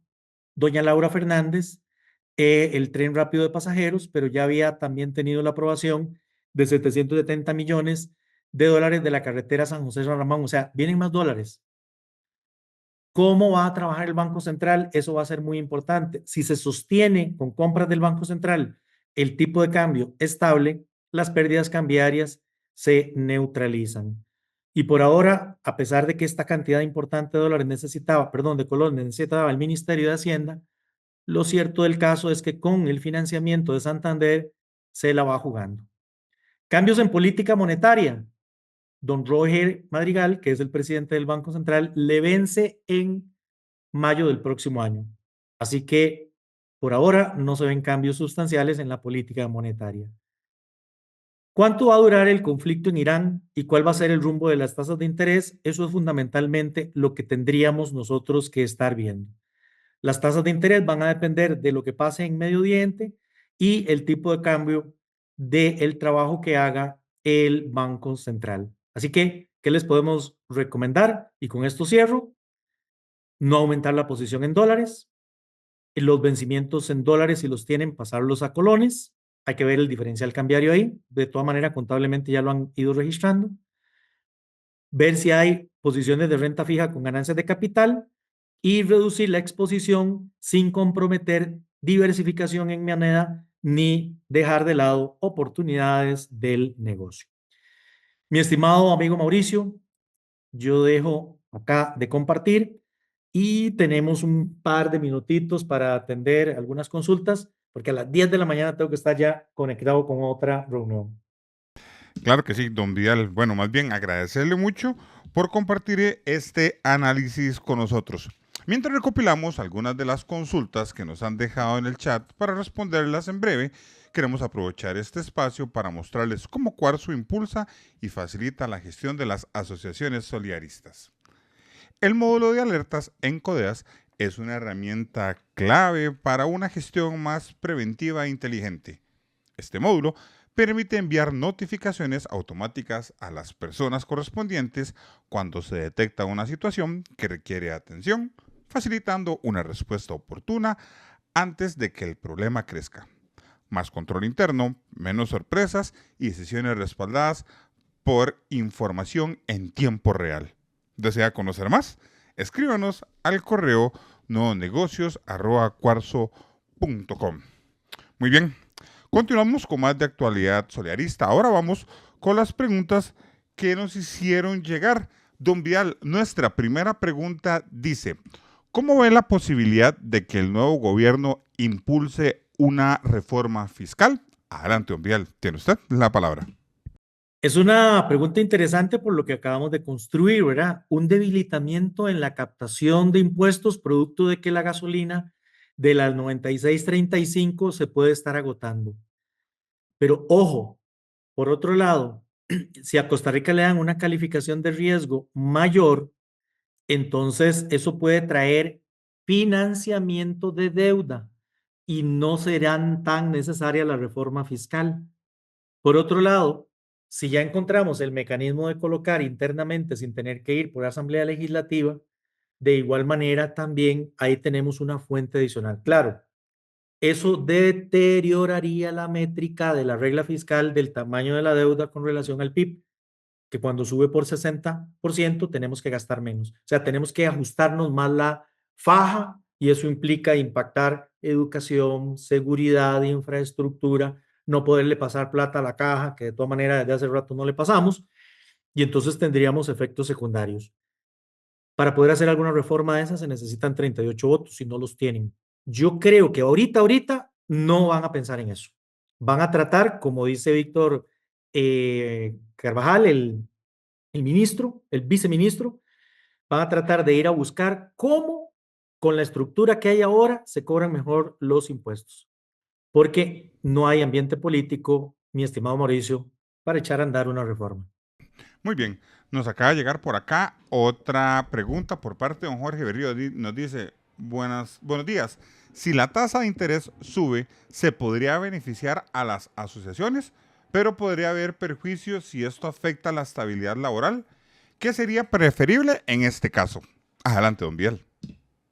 Speaker 2: doña Laura Fernández el tren rápido de pasajeros, pero ya había también tenido la aprobación de 770 millones de dólares de la carretera San José-San Ramón. O sea, vienen más dólares. ¿Cómo va a trabajar el Banco Central? Eso va a ser muy importante. Si se sostiene con compras del Banco Central el tipo de cambio estable, las pérdidas cambiarias se neutralizan. Y por ahora, a pesar de que esta cantidad importante de dólares necesitaba, perdón, de colones necesitaba el Ministerio de Hacienda, lo cierto del caso es que con el financiamiento de Santander se la va jugando. Cambios en política monetaria. Don Roger Madrigal, que es el presidente del Banco Central, le vence en mayo del próximo año. Así que por ahora no se ven cambios sustanciales en la política monetaria. ¿Cuánto va a durar el conflicto en Irán y cuál va a ser el rumbo de las tasas de interés? Eso es fundamentalmente lo que tendríamos nosotros que estar viendo. Las tasas de interés van a depender de lo que pase en Medio Oriente y el tipo de cambio del trabajo que haga el Banco Central. Así que, ¿qué les podemos recomendar? Y con esto cierro. No aumentar la posición en dólares, los vencimientos en dólares, si los tienen, pasarlos a colones. Hay que ver el diferencial cambiario ahí. De todas maneras, contablemente ya lo han ido registrando. Ver si hay posiciones de renta fija con ganancias de capital y reducir la exposición sin comprometer diversificación en moneda ni dejar de lado oportunidades del negocio. Mi estimado amigo Mauricio, yo dejo acá de compartir y tenemos un par de minutitos para atender algunas consultas, porque a las 10 de la mañana tengo que estar ya conectado con otra reunión.
Speaker 1: Claro que sí, don Vidal. Bueno, más bien agradecerle mucho por compartir este análisis con nosotros. Mientras recopilamos algunas de las consultas que nos han dejado en el chat para responderlas en breve, queremos aprovechar este espacio para mostrarles cómo Cuarzo impulsa y facilita la gestión de las asociaciones solidaristas. El módulo de alertas en CODEAS es una herramienta clave para una gestión más preventiva e inteligente. Este módulo permite enviar notificaciones automáticas a las personas correspondientes cuando se detecta una situación que requiere atención, facilitando una respuesta oportuna antes de que el problema crezca. Más control interno, menos sorpresas y decisiones respaldadas por información en tiempo real. ¿Desea conocer más? Escríbanos al correo nuevonegocios@cuarzo.com. Muy bien, continuamos con más de actualidad solidarista. Ahora vamos con las preguntas que nos hicieron llegar. Don Vial, nuestra primera pregunta dice, ¿cómo ve la posibilidad de que el nuevo gobierno impulse una reforma fiscal? Adelante, don Vial, tiene usted la palabra.
Speaker 2: Es una pregunta interesante por lo que acabamos de construir, ¿verdad? Un debilitamiento en la captación de impuestos producto de que la gasolina de las 96.35 se puede estar agotando. Pero ojo, por otro lado, si a Costa Rica le dan una calificación de riesgo mayor, entonces eso puede traer financiamiento de deuda y no serán tan necesarias la reforma fiscal. Por otro lado, si ya encontramos el mecanismo de colocar internamente sin tener que ir por la Asamblea Legislativa, de igual manera también ahí tenemos una fuente adicional. Claro, eso deterioraría la métrica de la regla fiscal del tamaño de la deuda con relación al PIB, que cuando sube por 60% tenemos que gastar menos. O sea, tenemos que ajustarnos más la faja y eso implica impactar educación, seguridad, infraestructura, no poderle pasar plata a la caja, que de todas maneras desde hace rato no le pasamos, y entonces tendríamos efectos secundarios. Para poder hacer alguna reforma de esas se necesitan 38 votos si no los tienen. Yo creo que ahorita no van a pensar en eso. Van a tratar, como dice Víctor Carvajal, el ministro, el viceministro, van a tratar de ir a buscar cómo con la estructura que hay ahora se cobran mejor los impuestos. porque no hay ambiente político, mi estimado Mauricio, para echar a andar una reforma.
Speaker 1: Muy bien, nos acaba de llegar por acá otra pregunta por parte de don Jorge Berrío. Nos dice, buenos días, si la tasa de interés sube, ¿se podría beneficiar a las asociaciones? Pero podría haber perjuicios si esto afecta la estabilidad laboral. ¿Qué sería preferible en este caso? Adelante, don Biel.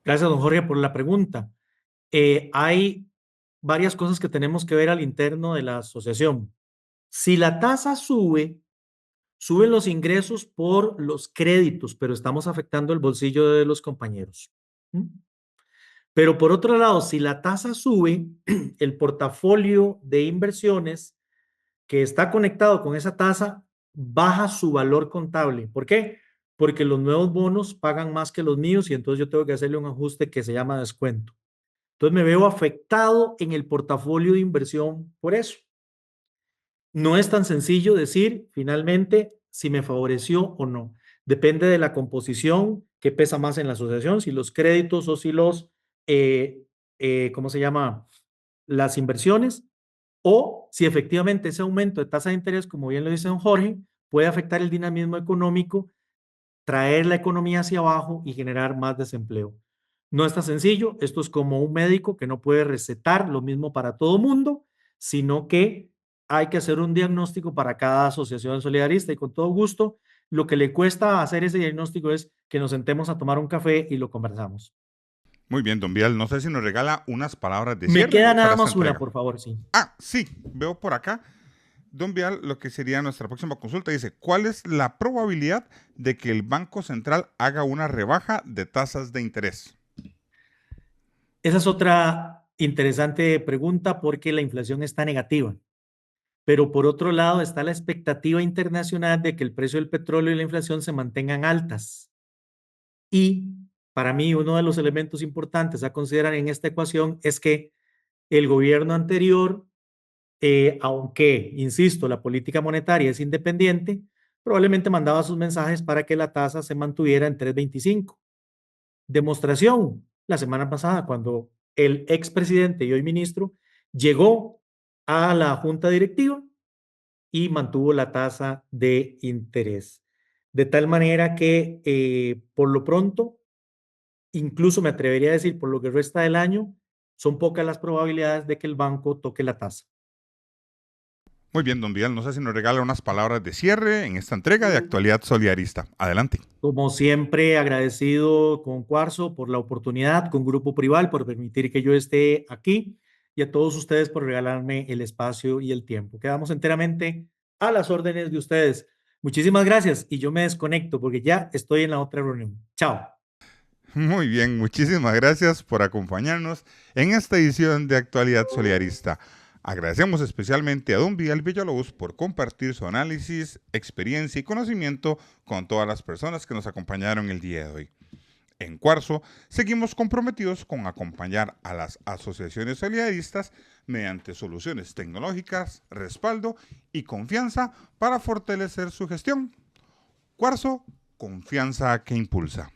Speaker 2: Gracias, don Jorge, por la pregunta. Hay varias cosas que tenemos que ver al interno de la asociación. Si la tasa sube, suben los ingresos por los créditos, pero estamos afectando el bolsillo de los compañeros. ¿Mm? Pero por otro lado, si la tasa sube, el portafolio de inversiones que está conectado con esa tasa baja su valor contable. ¿Por qué? Porque los nuevos bonos pagan más que los míos y entonces yo tengo que hacerle un ajuste que se llama descuento. Entonces me veo afectado en el portafolio de inversión por eso. No es tan sencillo decir finalmente si me favoreció o no. Depende de la composición que pesa más en la asociación, si los créditos o si los, ¿cómo se llama? Las inversiones, o si efectivamente ese aumento de tasa de interés, como bien lo dice don Jorge, puede afectar el dinamismo económico, traer la economía hacia abajo y generar más desempleo. No es tan sencillo, esto es como un médico que no puede recetar lo mismo para todo mundo, sino que hay que hacer un diagnóstico para cada asociación solidarista y con todo gusto, lo que le cuesta hacer ese diagnóstico es que nos sentemos a tomar un café y lo conversamos.
Speaker 1: Muy bien, don Biel. No sé si nos regala unas palabras de
Speaker 2: Me
Speaker 1: cierre
Speaker 2: queda
Speaker 1: para
Speaker 2: nada
Speaker 1: esta
Speaker 2: más una,
Speaker 1: entrega.
Speaker 2: por favor, sí.
Speaker 1: Ah, sí, veo por acá. Don Vial, lo que sería nuestra próxima consulta, dice, ¿cuál es la probabilidad de que el Banco Central haga una rebaja de tasas de interés?
Speaker 2: Esa es otra interesante pregunta porque la inflación está negativa. Pero por otro lado está la expectativa internacional de que el precio del petróleo y la inflación se mantengan altas. Y para mí uno de los elementos importantes a considerar en esta ecuación es que el gobierno anterior, aunque, insisto, la política monetaria es independiente, probablemente mandaba sus mensajes para que la tasa se mantuviera en 3.25. Demostración, la semana pasada, cuando el expresidente y hoy ministro llegó a la junta directiva y mantuvo la tasa de interés. De tal manera que, por lo pronto, incluso me atrevería a decir, por lo que resta del año, son pocas las probabilidades de que el banco toque la tasa.
Speaker 1: Muy bien, don Vial, no sé si nos regala unas palabras de cierre en esta entrega de Actualidad Solidarista. Adelante.
Speaker 2: Como siempre, agradecido con Cuarzo por la oportunidad, con Grupo Prival por permitir que yo esté aquí y a todos ustedes por regalarme el espacio y el tiempo. Quedamos enteramente a las órdenes de ustedes. Muchísimas gracias y yo me desconecto porque ya estoy en la otra reunión. Chao.
Speaker 1: Muy bien, muchísimas gracias por acompañarnos en esta edición de Actualidad Solidarista. Agradecemos especialmente a don Vial Villalobos por compartir su análisis, experiencia y conocimiento con todas las personas que nos acompañaron el día de hoy. En Cuarzo, seguimos comprometidos con acompañar a las asociaciones solidaristas mediante soluciones tecnológicas, respaldo y confianza para fortalecer su gestión. Cuarzo, confianza que impulsa.